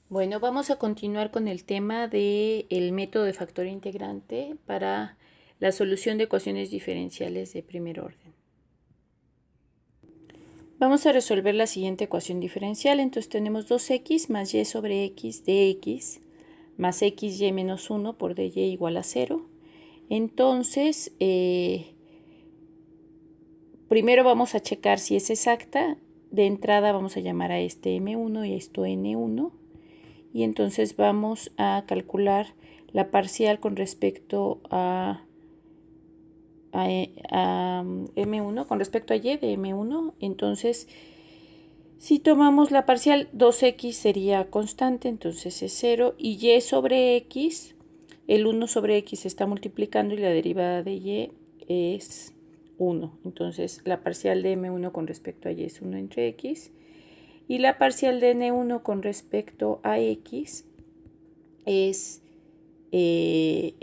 Bueno, vamos a continuar con el tema del método de factor integrante para la solución de ecuaciones diferenciales de primer orden. Vamos a resolver la siguiente ecuación diferencial. Entonces tenemos 2x más y sobre x de x más xy menos 1 por dy igual a 0. Entonces, primero vamos a checar si es exacta. De entrada vamos a llamar a este m1 y a esto n1. Y entonces vamos a calcular la parcial con respecto a M1, con respecto a Y de M1. Entonces, si tomamos la parcial, 2x sería constante, entonces es 0. Y Y sobre X, el 1 sobre X se está multiplicando y la derivada de Y es 1. Entonces, la parcial de M1 con respecto a Y es 1 entre X. Y la parcial de N1 con respecto a X es Y,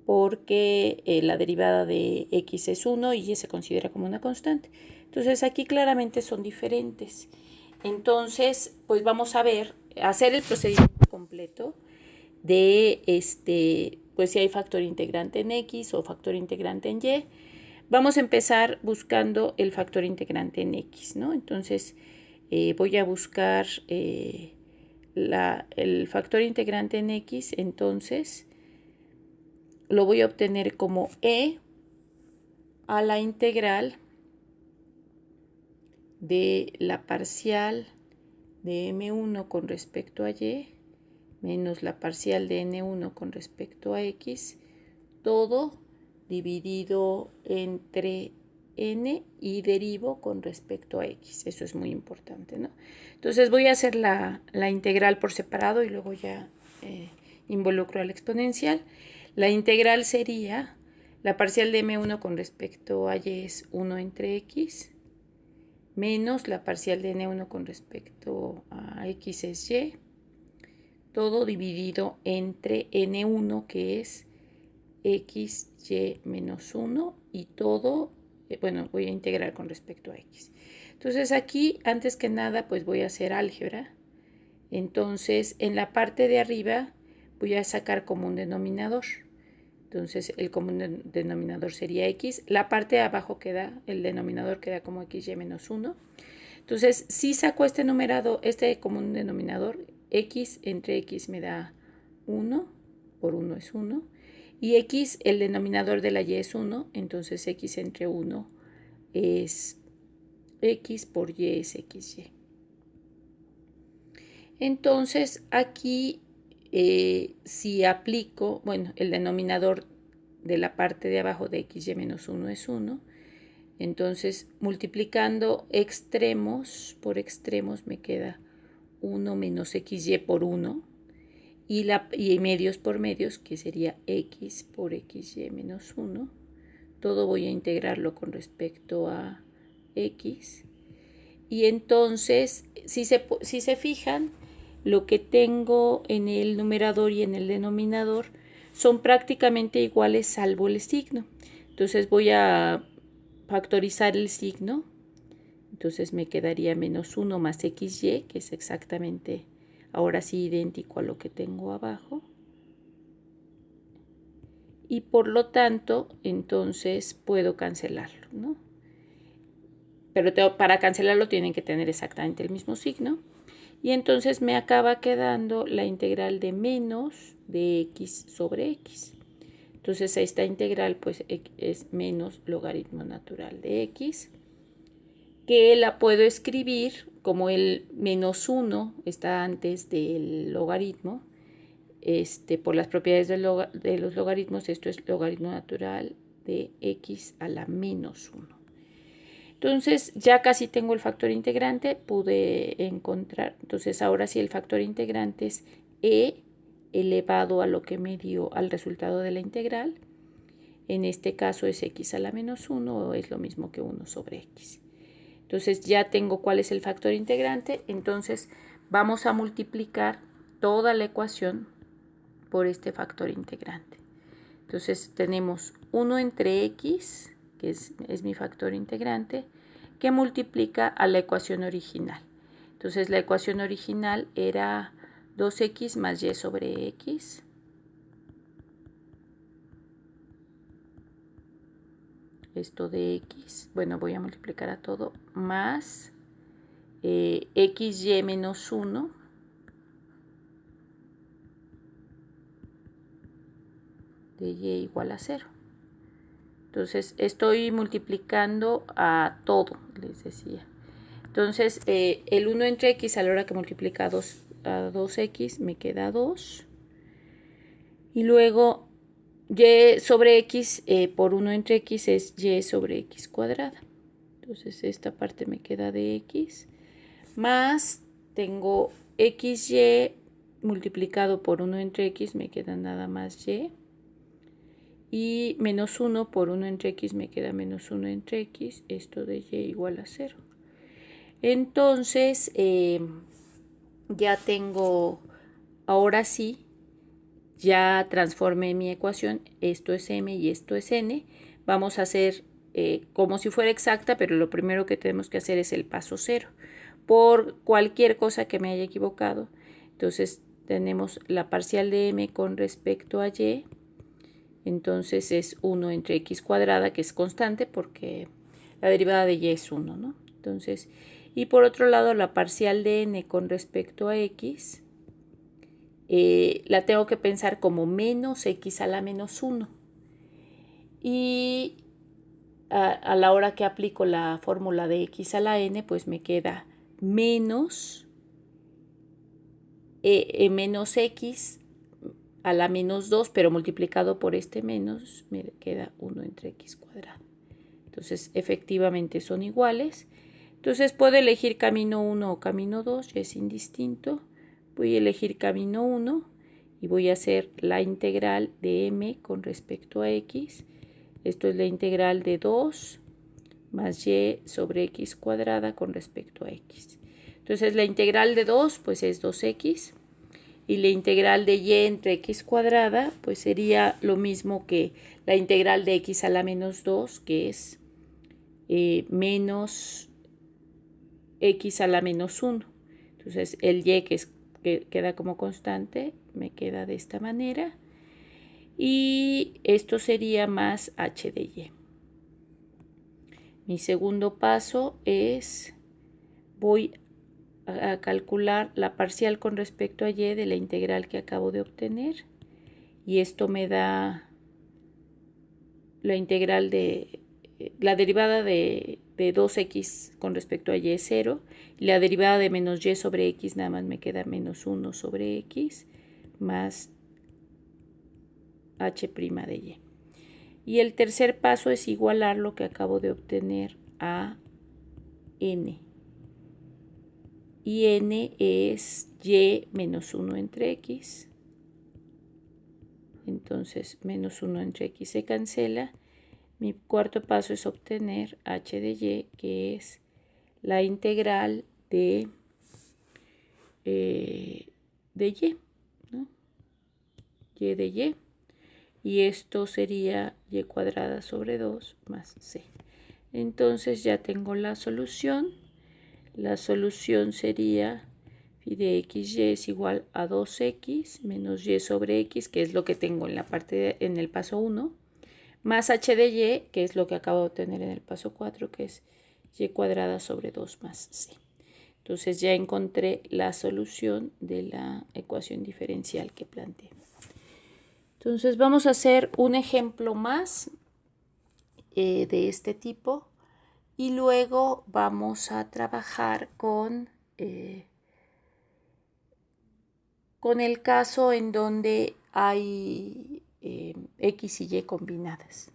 porque la derivada de X es 1 y Y se considera como una constante. Entonces aquí claramente son diferentes. Entonces, pues vamos a ver, hacer el procedimiento completo de pues si hay factor integrante en X o factor integrante en Y. Vamos a empezar buscando el factor integrante en X, ¿no? Entonces voy a buscar el factor integrante en X, entonces lo voy a obtener como E a la integral de la parcial de M1 con respecto a Y menos la parcial de N1 con respecto a X, todo dividido entre N y derivo con respecto a X. Eso es muy importante, ¿no? Entonces voy a hacer la integral por separado y luego ya involucro a la exponencial. La integral sería la parcial de M1 con respecto a Y es 1 entre X menos la parcial de N1 con respecto a X es Y, todo dividido entre N1 que es X, Y menos 1 y todo, bueno, voy a integrar con respecto a X. Entonces aquí, antes que nada, pues voy a hacer álgebra. Entonces, en la parte de arriba voy a sacar común denominador. Entonces, el común denominador sería X. La parte de abajo queda, el denominador queda como XY menos 1. Entonces, si saco este numerado, este común denominador, X entre X me da 1, por 1 es 1. Y X, el denominador de la Y es 1, entonces X entre 1 es X por Y es XY. Entonces, aquí si aplico, bueno, el denominador de la parte de abajo de XY menos 1 es 1. Entonces, multiplicando extremos por extremos me queda 1 menos XY por 1. Y medios por medios, que sería X por XY menos 1. Todo voy a integrarlo con respecto a X. Y entonces, si se fijan, lo que tengo en el numerador y en el denominador son prácticamente iguales salvo el signo. Entonces voy a factorizar el signo. Entonces me quedaría menos 1 más XY, que es exactamente ahora sí idéntico a lo que tengo abajo. Y por lo tanto, entonces puedo cancelarlo, ¿no? Pero para cancelarlo tienen que tener exactamente el mismo signo. Y entonces me acaba quedando la integral de menos de x sobre x. Entonces esta integral pues es menos logaritmo natural de x, que la puedo escribir como el menos 1 está antes del logaritmo. Por las propiedades de los logaritmos, esto es logaritmo natural de x a la menos 1. Entonces ya casi tengo el factor integrante, pude encontrar, entonces ahora sí el factor integrante es e elevado a lo que me dio al resultado de la integral. En este caso es x a la menos 1 o es lo mismo que 1 sobre x. Entonces ya tengo cuál es el factor integrante, entonces vamos a multiplicar toda la ecuación por este factor integrante. Entonces tenemos 1 entre x, que es mi factor integrante, que multiplica a la ecuación original. Entonces la ecuación original era 2x más y sobre x. Esto de x, bueno, voy a multiplicar a todo, más xy menos 1 de y igual a 0. Entonces estoy multiplicando a todo, les decía. Entonces el 1 entre x a la hora que multiplica a 2x me queda 2. Y luego y sobre x por 1 entre x es y sobre x cuadrada. Entonces esta parte me queda de x. Más tengo xy multiplicado por 1 entre x me queda nada más y. Y menos 1 por 1 entre x me queda menos 1 entre x. Esto de y igual a 0. Entonces ya tengo, ahora sí, ya transformé mi ecuación. Esto es m y esto es n. Vamos a hacer como si fuera exacta, pero lo primero que tenemos que hacer es el paso 0. Por cualquier cosa que me haya equivocado. Entonces tenemos la parcial de m con respecto a y. Entonces es 1 entre x cuadrada, que es constante porque la derivada de y es 1, ¿no? Entonces, y por otro lado la parcial de n con respecto a x la tengo que pensar como menos x a la menos 1. Y a la hora que aplico la fórmula de x a la n, pues me queda menos menos x a la menos 2, pero multiplicado por este menos, me queda 1 entre x cuadrado. Entonces, efectivamente son iguales. Entonces, puedo elegir camino 1 o camino 2, ya es indistinto. Voy a elegir camino 1 y voy a hacer la integral de m con respecto a x. Esto es la integral de 2 más y sobre x cuadrada con respecto a x. Entonces, la integral de 2 pues es 2x. Y la integral de y entre x cuadrada pues sería lo mismo que la integral de x a la menos 2, que es menos x a la menos 1. Entonces el y que queda como constante me queda de esta manera. Y esto sería más h de y. Mi segundo paso es, voy a calcular la parcial con respecto a y de la integral que acabo de obtener. Y esto me da la integral de la derivada de 2x con respecto a y es 0. Y la derivada de menos y sobre x nada más me queda menos 1 sobre x más h' de y. Y el tercer paso es igualar lo que acabo de obtener a n. Y n es y menos 1 entre x. Entonces, menos 1 entre x se cancela. Mi cuarto paso es obtener h de y, que es la integral de y, ¿no? Y de y. Y esto sería y cuadrada sobre 2 más c. Entonces ya tengo la solución. La solución sería phi de xy es igual a 2x menos y sobre x, que es lo que tengo en la parte en el paso 1, más h de y, que es lo que acabo de obtener en el paso 4, que es y cuadrada sobre 2 más c. Entonces ya encontré la solución de la ecuación diferencial que planteé. Entonces vamos a hacer un ejemplo más de este tipo y luego vamos a trabajar con el caso en donde hay x y y combinadas.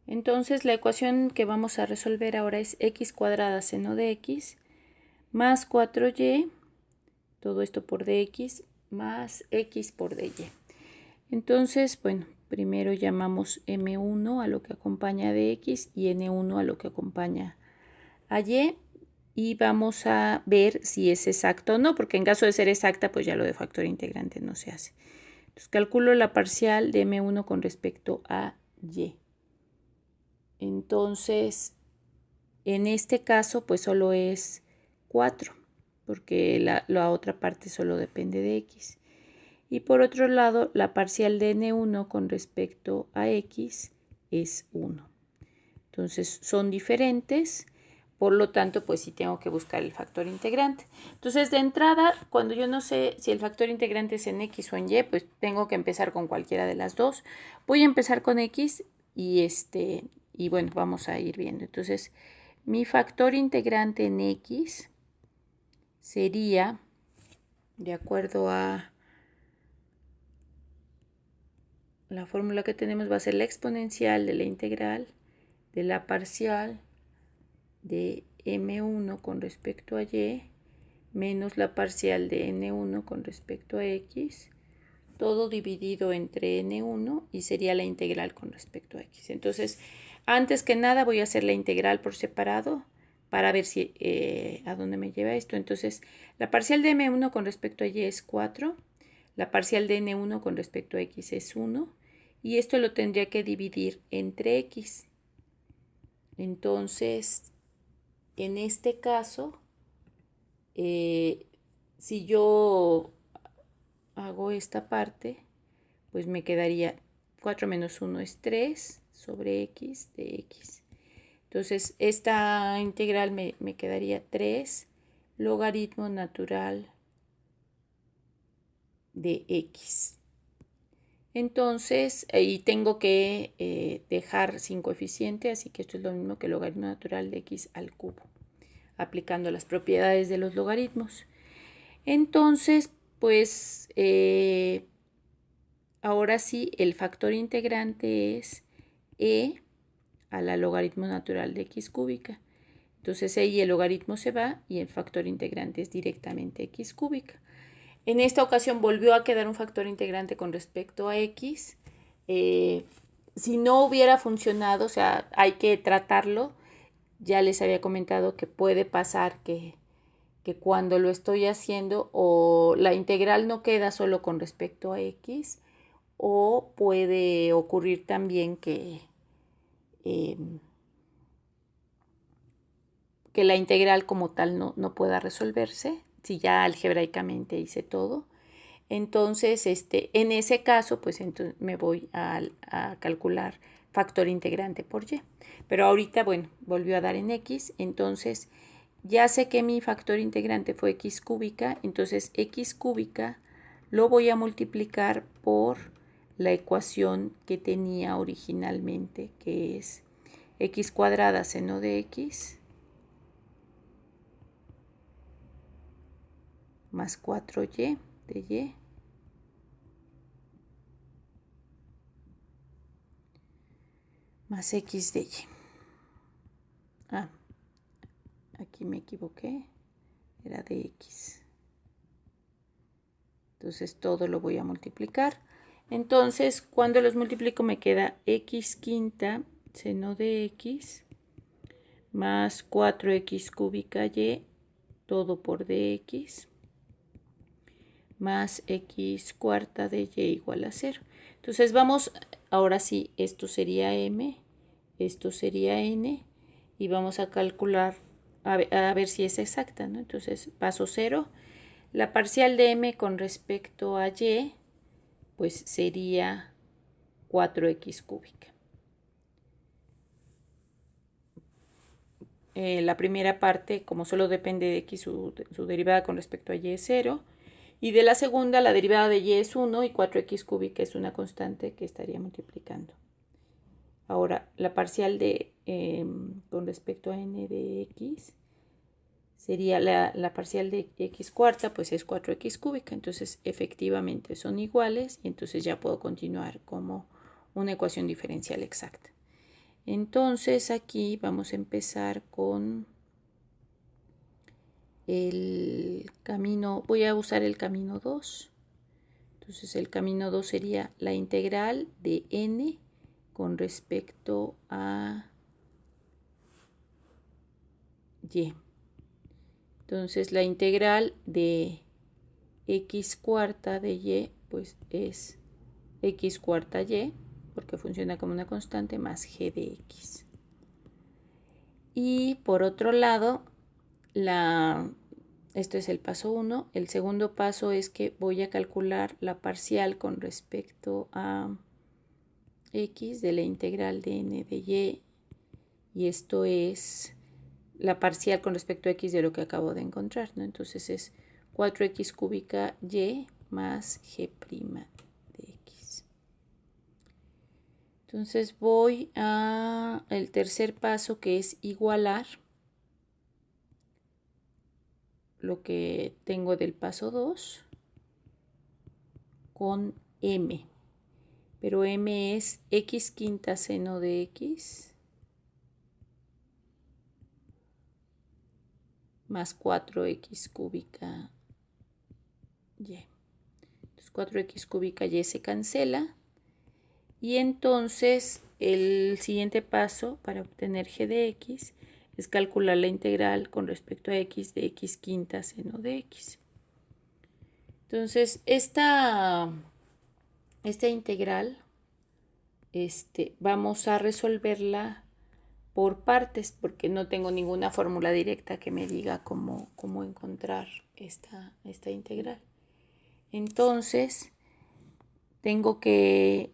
Entonces la ecuación que vamos a resolver ahora es x cuadrada seno de x más 4y, todo esto por dx, más x por dy. Entonces, bueno, primero llamamos m1 a lo que acompaña de x y n1 a lo que acompaña a y. Y vamos a ver si es exacta o no, porque en caso de ser exacta, pues ya lo de factor integrante no se hace. Entonces calculo la parcial de m1 con respecto a y. Entonces, En este caso, pues solo es 4, porque la otra parte solo depende de x. Y por otro lado, la parcial de n1 con respecto a x es 1. Entonces, son diferentes, por lo tanto, pues sí tengo que buscar el factor integrante. Entonces, de entrada, cuando yo no sé si el factor integrante es en x o en y, pues tengo que empezar con cualquiera de las dos. Voy a empezar con x y bueno, vamos a ir viendo. Entonces, mi factor integrante en x sería, de acuerdo a la fórmula que tenemos, va a ser la exponencial de la integral de la parcial de m1 con respecto a y menos la parcial de n1 con respecto a x, todo dividido entre n1 y sería la integral con respecto a x. Entonces, antes que nada voy a hacer la integral por separado para ver si a dónde me lleva esto. Entonces, la parcial de m1 con respecto a y es 4, la parcial de n1 con respecto a x es 1 y esto lo tendría que dividir entre x. Entonces, en este caso, si yo hago esta parte, pues me quedaría 4 menos 1 es 3 sobre x de x. Entonces, esta integral me quedaría 3 logaritmo natural de x. Entonces, ahí tengo que dejar sin coeficiente, así que esto es lo mismo que logaritmo natural de x al cubo, aplicando las propiedades de los logaritmos. Entonces, pues ahora sí, el factor integrante es e a la logaritmo natural de x cúbica. Entonces ahí el logaritmo se va y el factor integrante es directamente x cúbica. En esta ocasión volvió a quedar un factor integrante con respecto a x. Si no hubiera funcionado, o sea, hay que tratarlo. Ya les había comentado que puede pasar que cuando lo estoy haciendo o la integral no queda solo con respecto a x o puede ocurrir también eh, que la integral como tal no pueda resolverse si ya algebraicamente hice todo. Entonces, en ese caso, pues entonces me voy a calcular factor integrante por y. Pero ahorita, bueno, volvió a dar en x, entonces ya sé que mi factor integrante fue x cúbica, entonces x cúbica lo voy a multiplicar por la ecuación que tenía originalmente, que es x cuadrada seno de x más 4y de y más x de y. Aquí me equivoqué, era de x. Entonces todo lo voy a multiplicar. Entonces, cuando los multiplico me queda x quinta seno de x más 4x cúbica y, todo por dx, más x cuarta de y igual a 0. Entonces vamos, ahora sí, esto sería m, esto sería n, y vamos a calcular, a ver si es exacta, ¿no? Entonces paso 0, la parcial de m con respecto a y, pues sería 4x cúbica. La primera parte, como solo depende de x, su derivada con respecto a y es 0. Y de la segunda, la derivada de y es 1 y 4x cúbica es una constante que estaría multiplicando. Ahora, la parcial de con respecto a n de x sería la parcial de x cuarta, pues es 4x cúbica. Entonces, efectivamente son iguales y entonces ya puedo continuar como una ecuación diferencial exacta. Entonces, aquí vamos a empezar con el camino, voy a usar el camino 2. Entonces el camino 2 sería la integral de n con respecto a y. Entonces la integral de x cuarta de y pues es x cuarta y, porque funciona como una constante, más g de x. Y por otro lado, esto es el paso 1. El segundo paso es que voy a calcular la parcial con respecto a x de la integral de n de y. Y esto es la parcial con respecto a x de lo que acabo de encontrar, ¿no? Entonces es 4x cúbica y más g' de x. Entonces voy al tercer paso, que es igualar lo que tengo del paso 2 con m. Pero m es x quinta seno de x más 4x cúbica y. Entonces 4x cúbica y se cancela. Y entonces el siguiente paso para obtener g de x es calcular la integral con respecto a x de x quinta seno de x. Entonces esta integral vamos a resolverla por partes, porque no tengo ninguna fórmula directa que me diga cómo encontrar esta integral. Entonces tengo que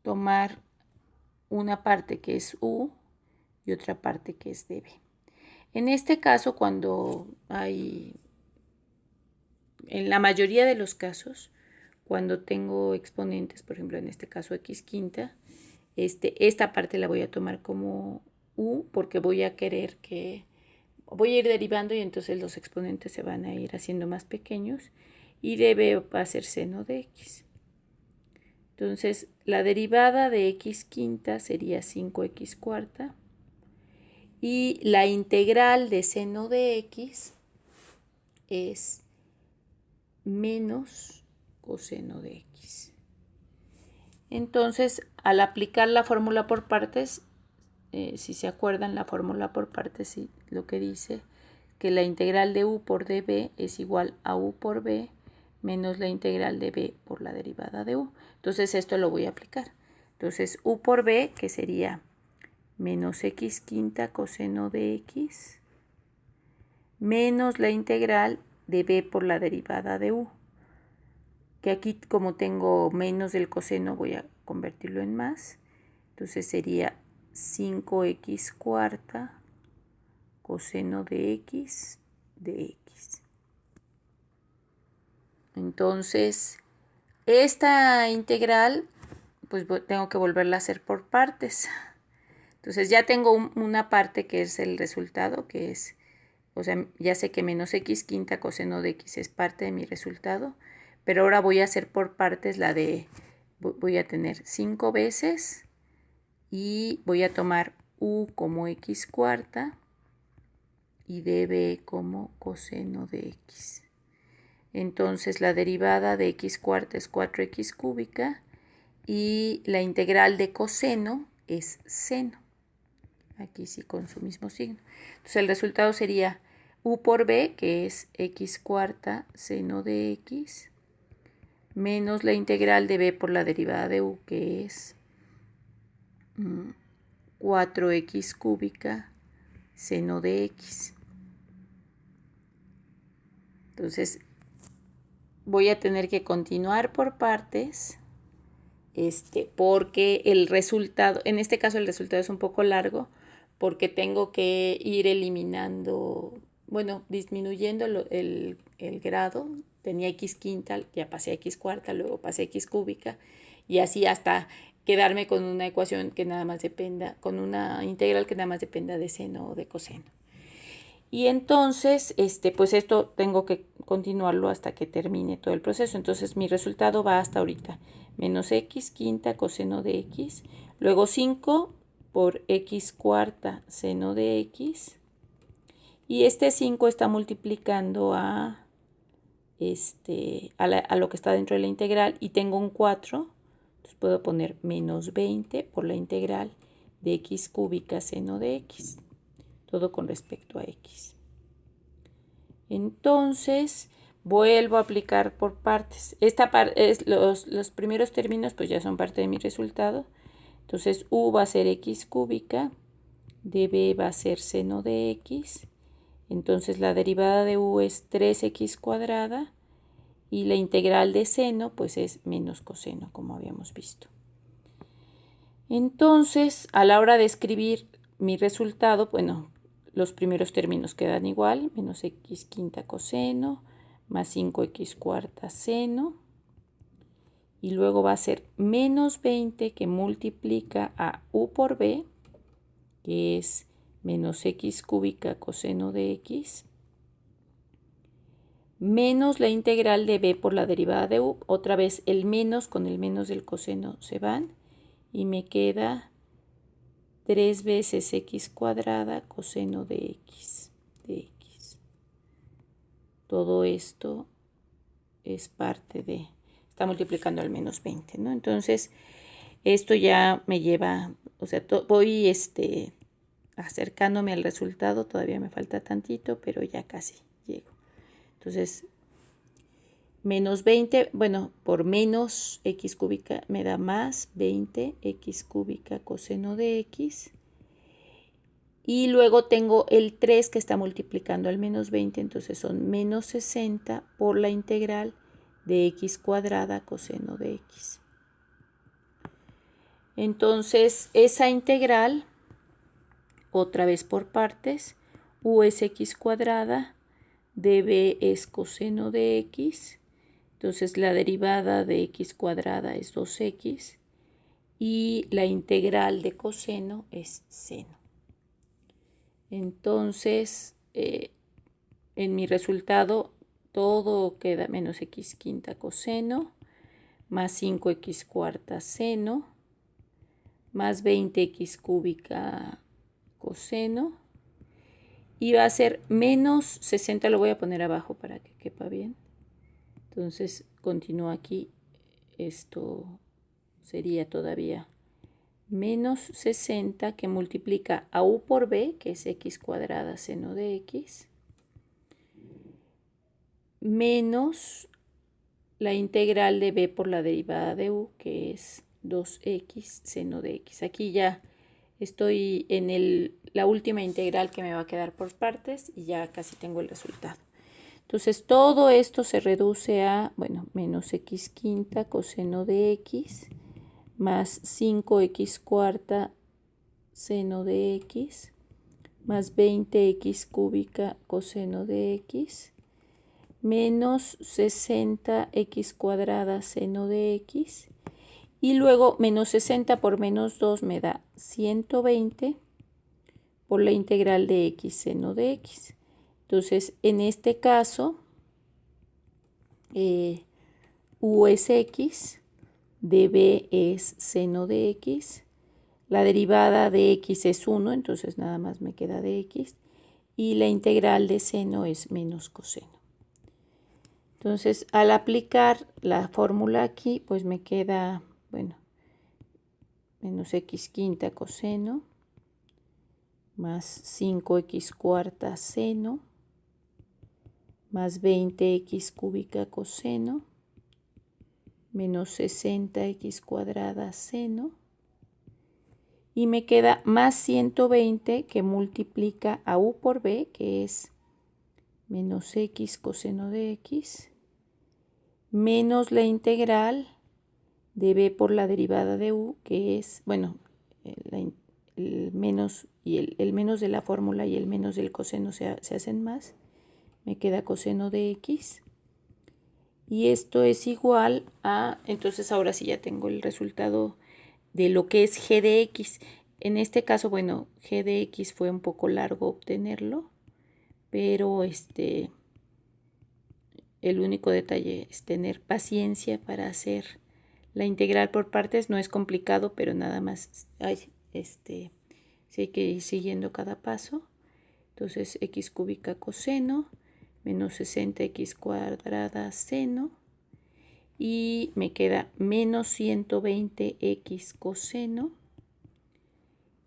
tomar una parte que es u y otra parte que es db. En este caso, en la mayoría de los casos, cuando tengo exponentes, por ejemplo en este caso x quinta, esta parte la voy a tomar como u, porque voy a ir derivando y entonces los exponentes se van a ir haciendo más pequeños y db va a ser seno de x. Entonces la derivada de x quinta sería 5x cuarta y la integral de seno de x es menos coseno de x. Entonces, al aplicar la fórmula por partes, si se acuerdan, la fórmula por partes sí, lo que dice que la integral de u por db es igual a u por b menos la integral de b por la derivada de u. Entonces esto lo voy a aplicar. Entonces u por b, que sería menos x quinta coseno de x, menos la integral de b por la derivada de u, que aquí como tengo menos del coseno voy a convertirlo en más. Entonces sería 5x cuarta coseno de x de x. Entonces, esta integral, pues tengo que volverla a hacer por partes. Entonces ya tengo una parte que es el resultado, que es, o sea, ya sé que menos x quinta coseno de x es parte de mi resultado, pero ahora voy a hacer por partes la de, voy a tener 5 veces y voy a tomar u como x cuarta y db como coseno de x. Entonces la derivada de x cuarta es 4x cúbica y la integral de coseno es seno. Aquí sí con su mismo signo. Entonces el resultado sería u por b, que es x cuarta seno de x, menos la integral de b por la derivada de u, que es 4x cúbica seno de x. Entonces voy a tener que continuar por partes, porque el resultado, en este caso el resultado es un poco largo, porque tengo que ir eliminando, bueno, disminuyendo el grado. Tenía x quinta, ya pasé a x cuarta, luego pasé a x cúbica, y así hasta quedarme con una ecuación que nada más dependa, con una integral que nada más dependa de seno o de coseno. Y entonces, pues esto tengo que continuarlo hasta que termine todo el proceso. Entonces mi resultado va hasta ahorita. Menos x quinta coseno de x. Luego 5 por x cuarta seno de x. Y este 5 está multiplicando a lo que está dentro de la integral. Y tengo un 4. Entonces puedo poner menos 20 por la integral de x cúbica seno de x. Todo con respecto a x. Entonces vuelvo a aplicar por partes. Los primeros términos pues ya son parte de mi resultado. Entonces u va a ser x cúbica de b va a ser seno de x. Entonces la derivada de u es 3x cuadrada y la integral de seno pues es menos coseno, como habíamos visto. Entonces, a la hora de escribir mi resultado, bueno, los primeros términos quedan igual, menos x quinta coseno, más 5x cuarta seno, y luego va a ser menos 20 que multiplica a u por b, que es menos x cúbica coseno de x, menos la integral de b por la derivada de u. Otra vez el menos con el menos del coseno se van y me queda 3 veces x cuadrada coseno de x. Todo esto es parte de, está multiplicando al menos 20, ¿no? Entonces, esto ya me lleva, o sea, voy acercándome al resultado, todavía me falta tantito, pero ya casi llego. Entonces, menos 20, bueno, por menos x cúbica me da más 20 x cúbica coseno de x. Y luego tengo el 3 que está multiplicando al menos 20, entonces son menos 60 por la integral de x cuadrada coseno de x. Entonces, esa integral, otra vez por partes, u es x cuadrada, db es coseno de x, entonces la derivada de x cuadrada es 2x y la integral de coseno es seno. Entonces, en mi resultado todo queda menos x quinta coseno, más 5x cuarta seno, más 20x cúbica coseno, y va a ser menos 60, lo voy a poner abajo para que quepa bien. Entonces, continúo aquí, esto sería todavía menos 60 que multiplica a u por b, que es x cuadrada seno de x, menos la integral de b por la derivada de u, que es 2x seno de x. Aquí ya estoy en la última integral que me va a quedar por partes y ya casi tengo el resultado. Entonces todo esto se reduce a, bueno, menos x quinta coseno de x más 5x cuarta seno de x más 20x cúbica coseno de x menos 60x cuadrada seno de x, y luego menos 60 por menos 2 me da 120 por la integral de x seno de x. Entonces, en este caso, u es x, db es seno de x, la derivada de x es 1, entonces nada más me queda de x, y la integral de seno es menos coseno. Entonces, al aplicar la fórmula aquí, pues me queda, bueno, menos x quinta coseno, más 5x cuarta seno, más 20x cúbica coseno, menos 60x cuadrada seno, y me queda más 120 que multiplica a u por b, que es menos x coseno de x, menos la integral de b por la derivada de u, que es, bueno, el menos y el menos de la fórmula y el menos del coseno se hacen más, me queda coseno de x, y esto es igual a, entonces ahora sí ya tengo el resultado de lo que es g de x. En este caso, bueno, g de x fue un poco largo obtenerlo, pero el único detalle es tener paciencia para hacer la integral por partes. No es complicado, pero nada más sí hay que ir siguiendo cada paso. Entonces, x cúbica coseno menos 60x cuadrada seno, y me queda menos 120x coseno,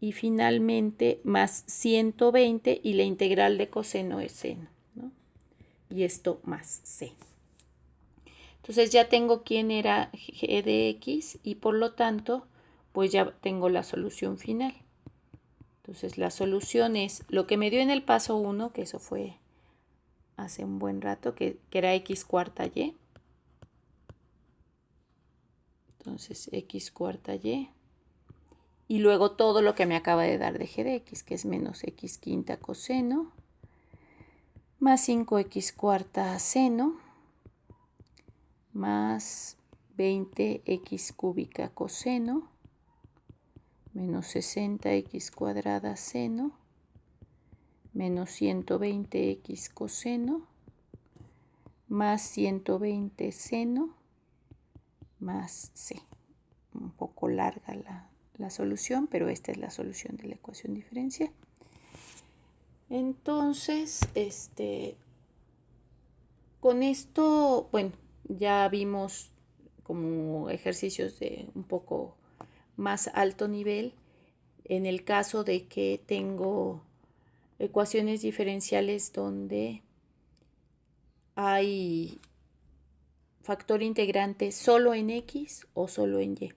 y finalmente más 120, y la integral de coseno es seno, ¿no? Y esto más c. Entonces ya tengo quién era g de x y por lo tanto pues ya tengo la solución final. Entonces la solución es lo que me dio en el paso 1, que eso fue hace un buen rato, que era x cuarta y. Entonces x cuarta y. Y luego todo lo que me acaba de dar de g de x, que es menos x quinta coseno, más 5x cuarta seno, más 20x cúbica coseno, menos 60x cuadrada seno, menos 120x coseno, más 120 seno, más c. Un poco larga la solución, pero esta es la solución de la ecuación diferencial. Entonces, con esto, bueno, ya vimos como ejercicios de un poco más alto nivel. En el caso de que tengo ecuaciones diferenciales donde hay factor integrante solo en x o solo en y.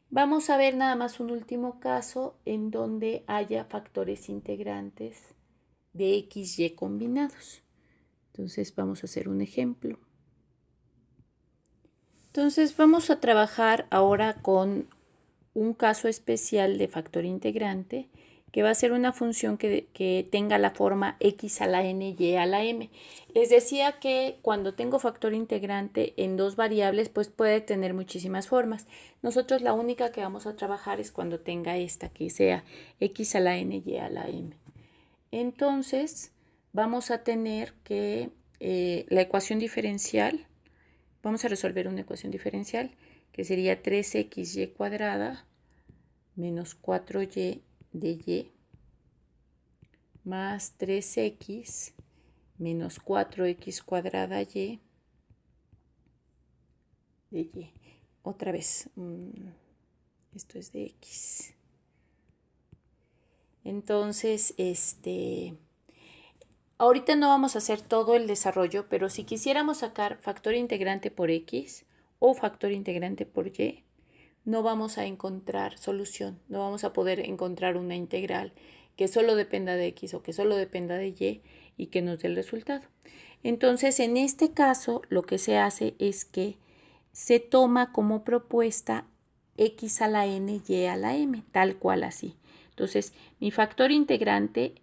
Vamos a ver nada más un último caso en donde haya factores integrantes de x, y combinados. Entonces vamos a hacer un ejemplo. Entonces vamos a trabajar ahora con un caso especial de factor integrante que va a ser una función que tenga la forma x a la n, y a la m. Les decía que cuando tengo factor integrante en dos variables, pues puede tener muchísimas formas. Nosotros la única que vamos a trabajar es cuando tenga esta, que sea x a la n, y a la m. Entonces vamos a tener que la ecuación diferencial, vamos a resolver una ecuación diferencial que sería 3xy cuadrada menos 4y de y más 3x menos 4x cuadrada y de y. Otra vez, esto es de x. Entonces, ahorita no vamos a hacer todo el desarrollo, pero si quisiéramos sacar factor integrante por x o factor integrante por y, no vamos a encontrar solución, no vamos a poder encontrar una integral que solo dependa de x o que solo dependa de y que nos dé el resultado. Entonces, en este caso, lo que se hace es que se toma como propuesta x a la n, y a la m, tal cual así. Entonces, mi factor integrante,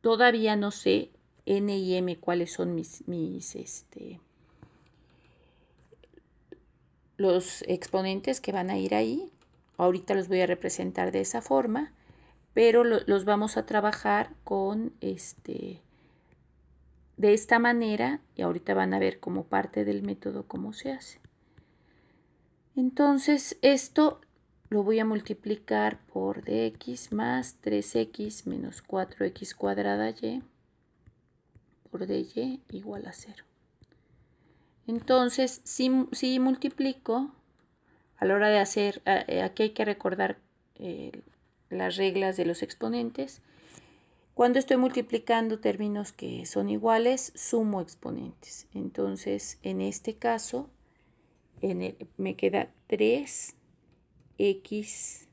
todavía no sé n y m cuáles son los exponentes que van a ir ahí. Ahorita los voy a representar de esa forma, pero los vamos a trabajar con de esta manera, y ahorita van a ver como parte del método cómo se hace. Entonces esto lo voy a multiplicar por dx más 3x menos 4x cuadrada y por dy igual a 0. Entonces, si multiplico, a la hora de hacer, aquí hay que recordar las reglas de los exponentes. Cuando estoy multiplicando términos que son iguales, sumo exponentes. Entonces, en este caso, me queda 3x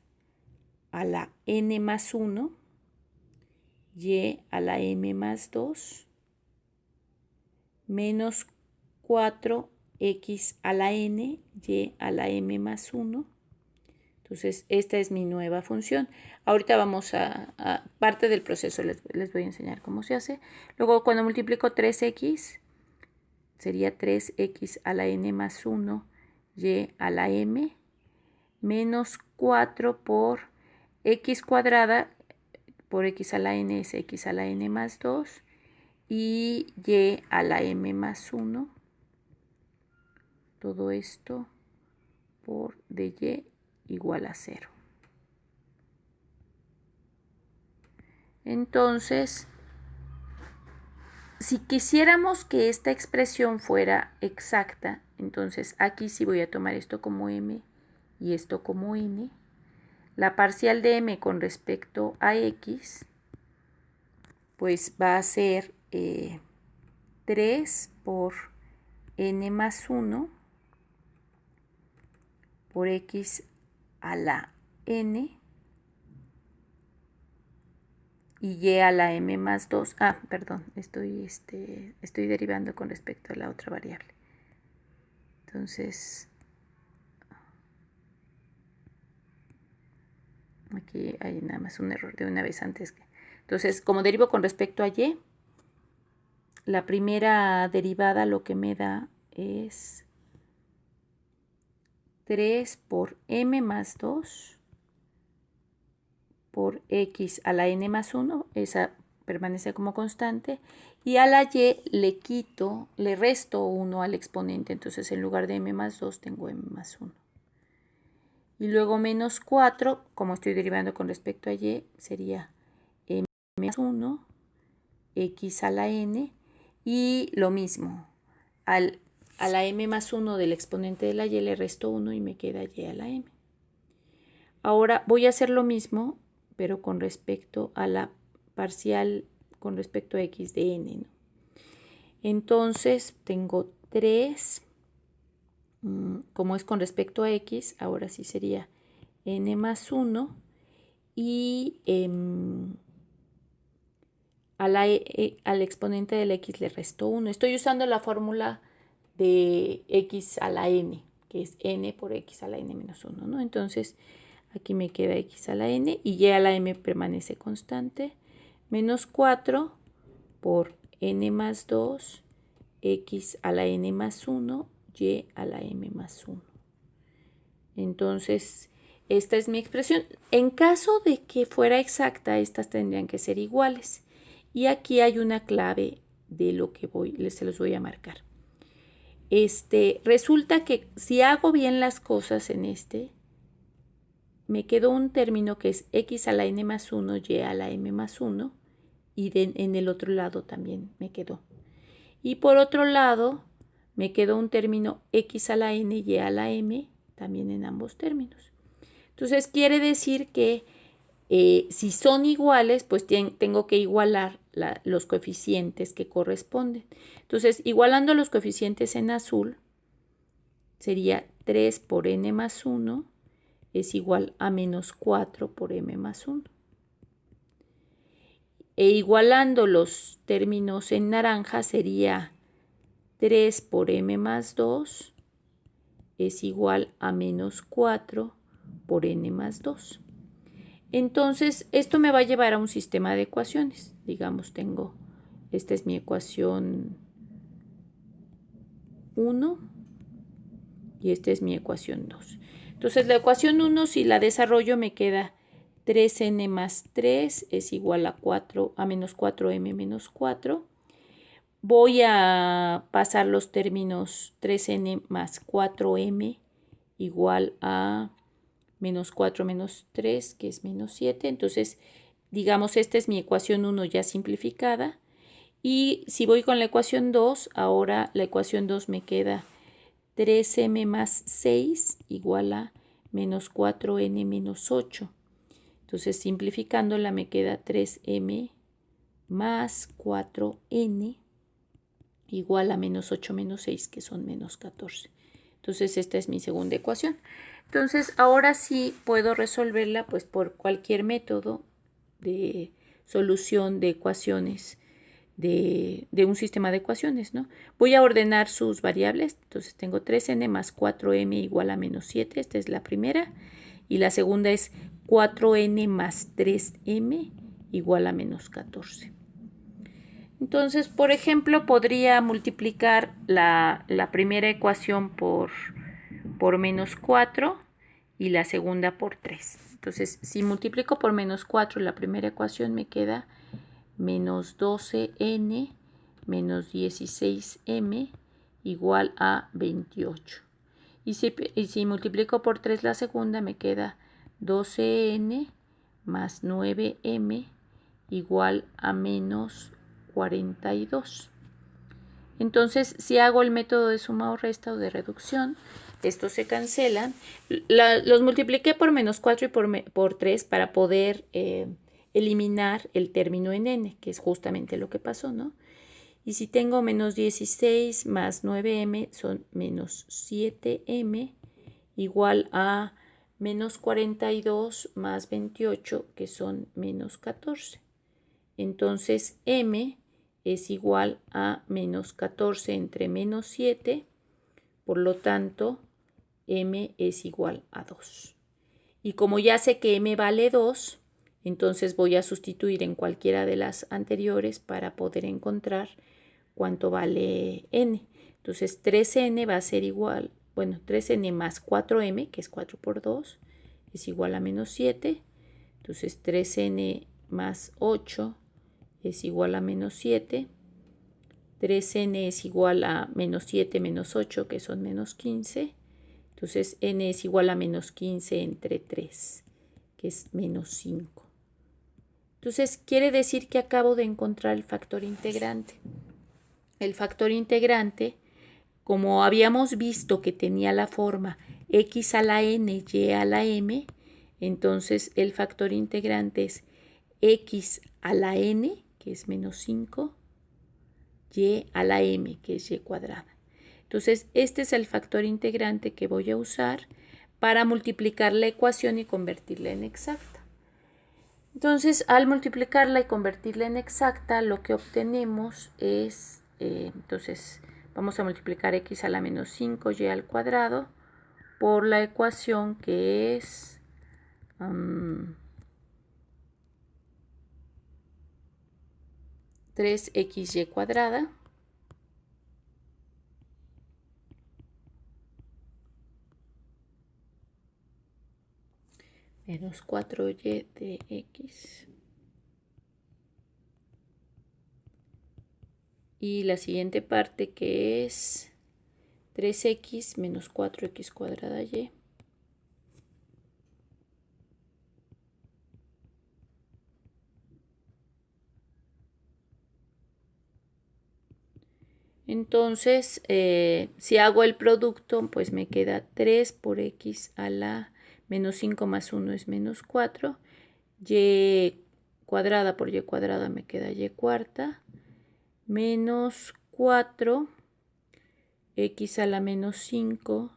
a la n más 1, y a la m más 2, menos 4x a la n, y a la m más 1. Entonces, esta es mi nueva función. Ahorita vamos a parte del proceso, les voy a enseñar cómo se hace. Luego, cuando multiplico 3x, sería 3x a la n más 1, y a la m, menos 4 por x cuadrada, por x a la n es x a la n más 2, y a la m más 1. Todo esto por dy igual a 0. Entonces, si quisiéramos que esta expresión fuera exacta, entonces aquí sí voy a tomar esto como m y esto como n. La parcial de m con respecto a x, pues va a ser 3 por n más 1 por x a la n y y a la m más 2. Ah, perdón, estoy derivando con respecto a la otra variable. Entonces, aquí hay nada más un error de una vez antes. Entonces, como derivo con respecto a y, la primera derivada lo que me da es 3 por m más 2 por x a la n más 1, esa permanece como constante, y a la y le resto 1 al exponente, entonces en lugar de m más 2 tengo m más 1. Y luego menos 4, como estoy derivando con respecto a y, sería m más 1, x a la n, y lo mismo, a la m más 1 del exponente de la y le resto 1 y me queda y a la m. Ahora voy a hacer lo mismo, pero con respecto a la parcial, con respecto a x de n, ¿no? Entonces tengo 3, como es con respecto a x, ahora sí sería n más 1 y al exponente del x le resto 1. Estoy usando la fórmula de x a la n, que es n por x a la n menos 1, ¿no? Entonces aquí me queda x a la n y y a la m permanece constante, menos 4 por n más 2, x a la n más 1, y a la m más 1. Entonces, esta es mi expresión. En caso de que fuera exacta, estas tendrían que ser iguales. Y aquí hay una clave de lo que se los voy a marcar. Resulta que si hago bien las cosas en me quedó un término que es x a la n más 1, y a la m más 1, y en el otro lado también me quedó. Y por otro lado, me quedó un término x a la n, y a la m, también en ambos términos. Entonces quiere decir que si son iguales, pues tengo que igualar los coeficientes que corresponden. Entonces, igualando los coeficientes en azul, sería 3 por n más 1 es igual a menos 4 por m más 1. E igualando los términos en naranja sería 3 por m más 2 es igual a menos 4 por n más 2. Entonces, esto me va a llevar a un sistema de ecuaciones. Digamos, esta es mi ecuación 1 y esta es mi ecuación 2. Entonces, la ecuación 1, si la desarrollo, me queda 3n más 3 es igual a menos 4m menos 4. Voy a pasar los términos 3n más 4m igual a menos 4 menos 3, que es menos 7. Entonces, digamos, esta es mi ecuación 1 ya simplificada. Y si voy con la ecuación 2, ahora la ecuación 2 me queda 3m más 6 igual a menos 4n menos 8. Entonces, simplificándola me queda 3m más 4n igual a menos 8 menos 6, que son menos 14. Entonces, esta es mi segunda ecuación. Entonces, ahora sí puedo resolverla pues por cualquier método de solución de ecuaciones de un sistema de ecuaciones, ¿no? Voy a ordenar sus variables. Entonces, tengo 3n más 4m igual a menos 7. Esta es la primera. Y la segunda es 4n más 3m igual a menos 14. Entonces, por ejemplo, podría multiplicar la primera ecuación por menos 4 y la segunda por 3. Entonces, si multiplico por menos 4 la primera ecuación, me queda menos 12n menos 16m igual a 28. Y si multiplico por 3 la segunda, me queda 12n más 9m igual a menos 42. Entonces, si hago el método de suma o resta o de reducción, estos se cancelan. Los multipliqué por menos 4 y por 3 para poder eliminar el término en n, que es justamente lo que pasó, ¿no? Y si tengo menos 16 más 9m son menos 7m igual a menos 42 más 28, que son menos 14. Entonces m es igual a menos 14 entre menos 7, por lo tanto m es igual a 2. Y como ya sé que m vale 2, entonces voy a sustituir en cualquiera de las anteriores para poder encontrar cuánto vale n. Entonces 3n va a ser igual, bueno, 3n más 4m, que es 4 por 2, es igual a menos 7. Entonces 3n más 8 es igual a menos 7. 3n es igual a menos 7 menos 8, que son menos 15. Entonces n es igual a menos 15 entre 3, que es menos 5. Entonces quiere decir que acabo de encontrar el factor integrante. El factor integrante, como habíamos visto que tenía la forma x a la n, y a la m, entonces el factor integrante es x a la n, que es menos 5, y a la m, que es y cuadrada. Entonces, este es el factor integrante que voy a usar para multiplicar la ecuación y convertirla en exacta. Entonces, al multiplicarla y convertirla en exacta, lo que obtenemos es, entonces, vamos a multiplicar x a la menos 5 y al cuadrado por la ecuación que es 3xy cuadrada menos 4y de x. Y la siguiente parte que es 3x menos 4x cuadrada y. Entonces, si hago el producto, pues me queda 3 por x a la menos 5 más 1 es menos 4. Y cuadrada por y cuadrada me queda y cuarta. Menos 4 x a la menos 5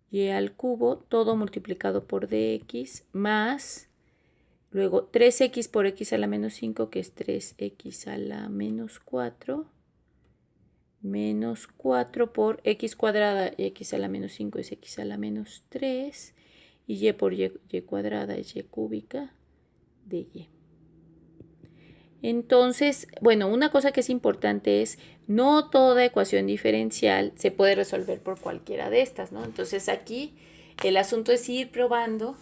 y al cubo, todo multiplicado por dx, más luego 3x por x a la menos 5, que es 3x a la menos 4, menos 4 por x cuadrada, y x a la menos 5 es x a la menos 3, y por y cuadrada es y cúbica de y. Entonces, bueno, una cosa que es importante es, no toda ecuación diferencial se puede resolver por cualquiera de estas, ¿no? Entonces aquí el asunto es ir probando,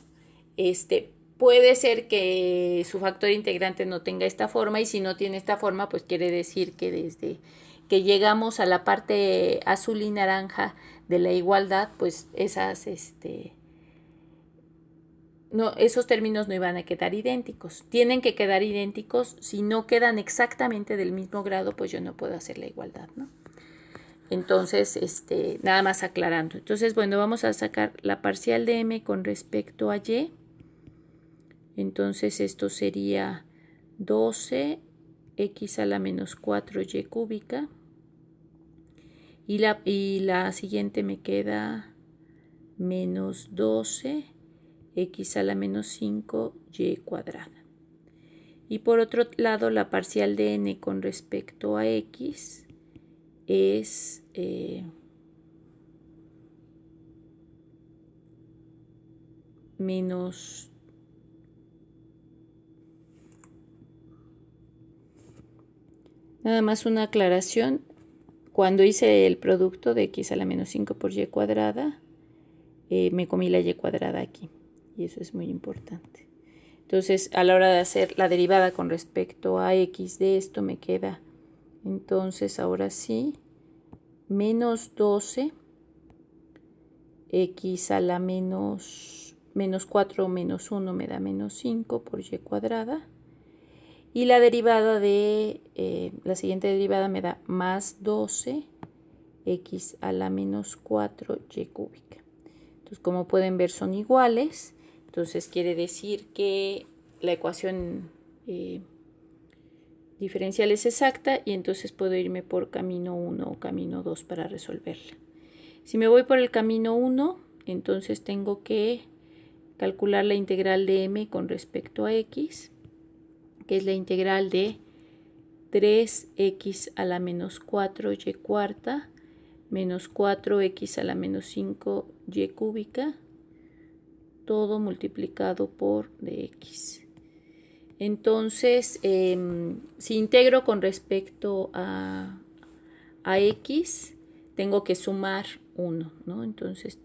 puede ser que su factor integrante no tenga esta forma, y si no tiene esta forma, pues quiere decir que desde que llegamos a la parte azul y naranja de la igualdad, pues no, esos términos no iban a quedar idénticos. Tienen que quedar idénticos. Si no quedan exactamente del mismo grado, pues yo no puedo hacer la igualdad, ¿no? Entonces, nada más aclarando. Entonces, bueno, vamos a sacar la parcial de m con respecto a y. Entonces, esto sería 12 x a la menos 4y cúbica. Y la siguiente me queda menos 12 x a la menos 5 y cuadrada. Y por otro lado, la parcial de n con respecto a x es menos nada más una aclaración. Cuando hice el producto de x a la menos 5 por y cuadrada, me comí la y cuadrada aquí, y eso es muy importante. Entonces, a la hora de hacer la derivada con respecto a x de esto, me queda, entonces, ahora sí, menos 12 x a la menos 4 menos 1 me da menos 5 por y cuadrada. Y la derivada de, la siguiente derivada me da más 12 x a la menos 4 y cúbica. Entonces, como pueden ver, son iguales. Entonces, quiere decir que la ecuación diferencial es exacta, y entonces puedo irme por camino 1 o camino 2 para resolverla. Si me voy por el camino 1, entonces tengo que calcular la integral de m con respecto a x, que es la integral de 3x a la menos 4y cuarta menos 4x a la menos 5y cúbica, todo multiplicado por dx. Entonces, si integro con respecto a x, tengo que sumar 1, ¿no? Entonces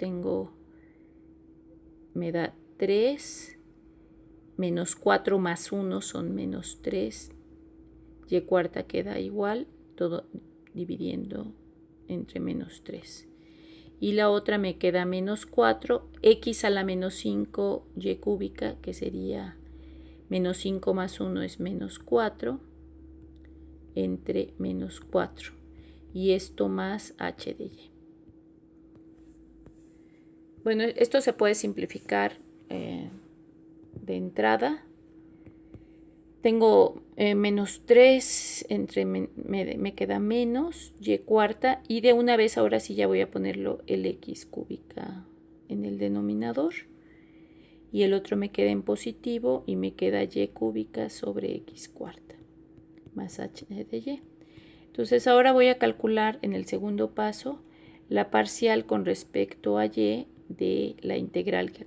me da 3, menos 4 más 1 son menos 3, y cuarta queda igual, todo dividiendo entre menos 3. Y la otra me queda menos 4, x a la menos 5 y cúbica, que sería menos 5 más 1 es menos 4, entre menos 4. Y esto más h de y. Bueno, esto se puede simplificar de entrada. Tengo menos 3, entre me queda menos y cuarta, y de una vez ahora sí ya voy a ponerlo el x cúbica en el denominador, y el otro me queda en positivo y me queda y cúbica sobre x cuarta más h de y. Entonces ahora voy a calcular en el segundo paso la parcial con respecto a y de la integral que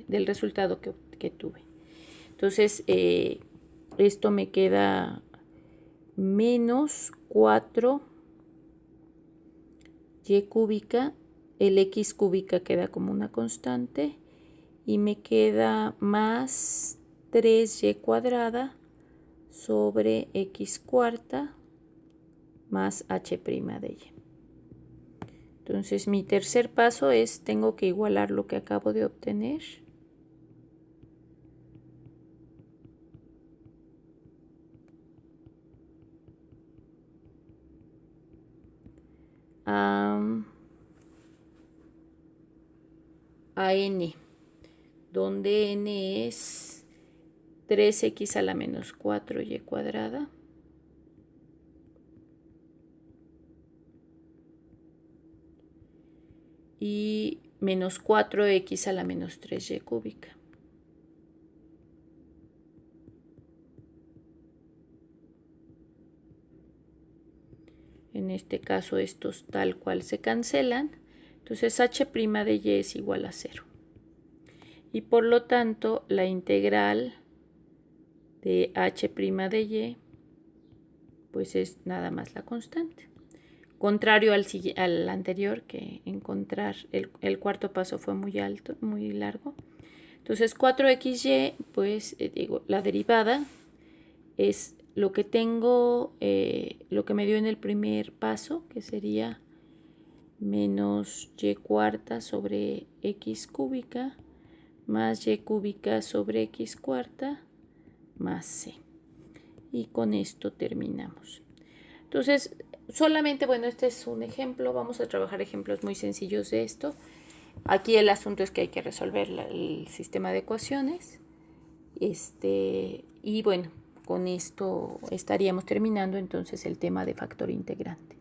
del resultado que tuve. Entonces esto me queda menos 4 y cúbica, el x cúbica queda como una constante, y me queda más 3y cuadrada sobre x cuarta más h' de y. Entonces mi tercer paso es, tengo que igualar lo que acabo de obtener. A n, donde n es 3x a la menos 4y cuadrada y menos 4x a la menos 3y cúbica. En este caso estos tal cual se cancelan, entonces h' de y es igual a 0. Y por lo tanto la integral de h' de y pues es nada más la constante. Contrario al anterior, que encontrar el cuarto paso fue muy alto, muy largo. Entonces 4xy, pues digo, la derivada es lo que tengo, lo que me dio en el primer paso, que sería menos y cuarta sobre x cúbica más y cúbica sobre x cuarta más c. Y con esto terminamos. Entonces, solamente, bueno, este es un ejemplo. Vamos a trabajar ejemplos muy sencillos de esto. Aquí el asunto es que hay que resolver el sistema de ecuaciones. Y bueno, con esto estaríamos terminando entonces el tema de factor integrante.